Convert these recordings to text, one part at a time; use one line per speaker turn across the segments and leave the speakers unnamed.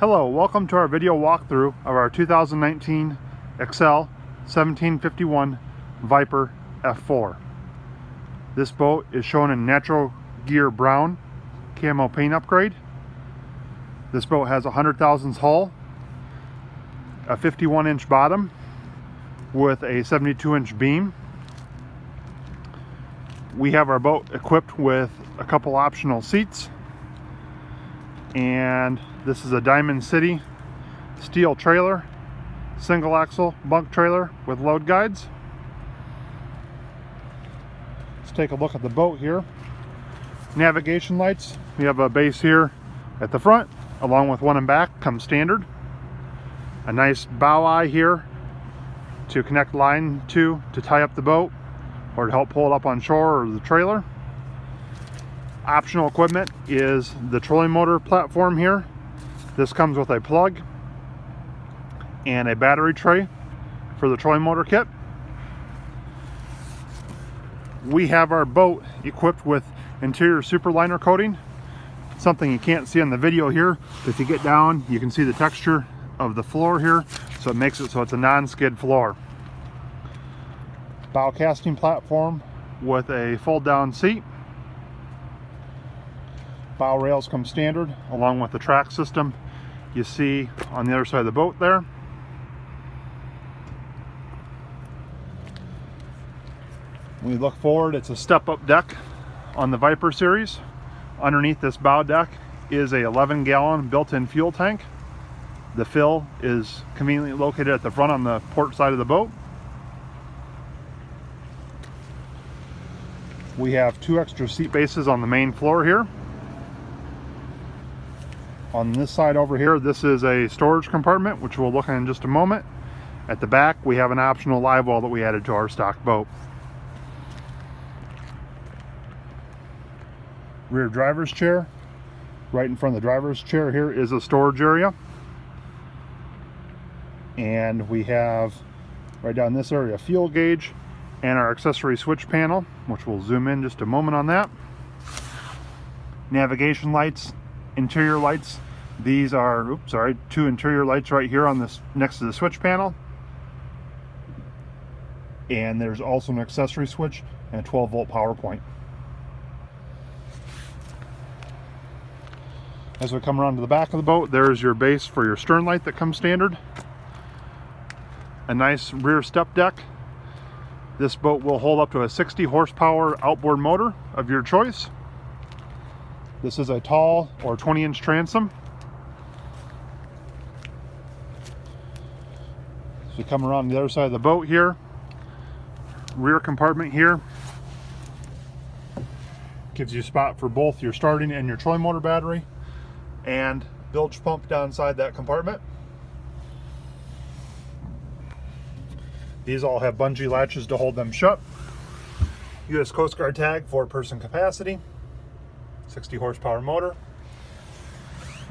Hello, welcome to our video walkthrough of our 2019 Excel 1751 Viper F4. This boat is shown in natural gear brown camo paint upgrade. This boat has a 100 thousandths hull, a 51-inch bottom with a 72-inch beam. We have our boat equipped with a couple optional seats, and this is a Diamond City steel trailer, single axle bunk trailer with load guides. Let's take a look at the boat here. Navigation lights, we have a base here at the front along with one in back, comes standard. A nice bow eye here to connect line to tie up the boat or to help pull it up on shore or the trailer. Optional equipment is the trolling motor platform here. This comes with a plug and a battery tray for the trolling motor kit. We have our boat equipped with interior superliner coating, something you can't see on the video here. If you get down, you can see the texture of the floor here, so it makes it so it's a non-skid floor. Bow casting platform with a fold down seat. Bow rails come standard along with the track system you see on the other side of the boat there. When we look forward, it's a step-up deck on the Viper series. Underneath this bow deck is a 11-gallon built-in fuel tank. The fill is conveniently located at the front on the port side of the boat. We have 2 extra seat bases on the main floor here. On this side over here, this is a storage compartment, which we'll look at in just a moment. At the back, we have an optional live well that we added to our stock boat. Rear driver's chair. Right in front of the driver's chair here is a storage area. And we have right down this area a fuel gauge and our accessory switch panel, which we'll zoom in just a moment on that. Navigation lights, interior lights. These are 2 interior lights right here on this next to the switch panel. And there's also an accessory switch and a 12-volt power point. As we come around to the back of the boat, there's your base for your stern light that comes standard. A nice rear step deck. This boat will hold up to a 60 horsepower outboard motor of your choice. This is a tall or 20-inch transom. As we come around the other side of the boat here, rear compartment here gives you a spot for both your starting and your trolling motor battery, and bilge pump down inside that compartment. These all have bungee latches to hold them shut. U.S. Coast Guard tag, 4-person capacity, 60 horsepower motor.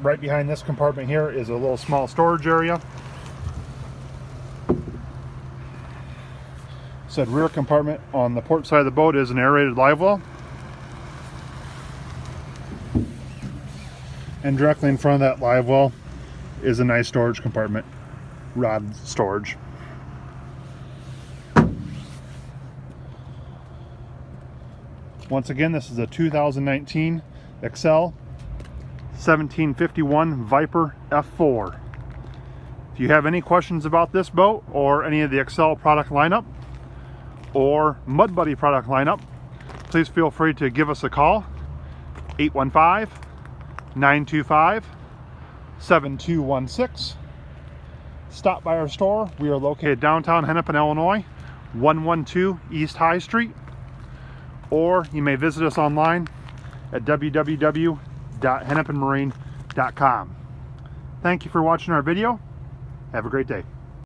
Right behind this compartment here is a little small storage area. Said rear compartment on the port side of the boat is an aerated live well. And directly in front of that live well is a nice storage compartment, rod storage. Once again, this is a 2019 Excel 1751 Viper F4. If you have any questions about this boat or any of the Excel product lineup or Mud Buddy product lineup, please feel free to give us a call, 815-925-7216. Stop by our store. We are located downtown Hennepin, Illinois, 112 East High Street. Or you may visit us online at www.hennepinmarine.com. Thank you for watching our video. Have a great day.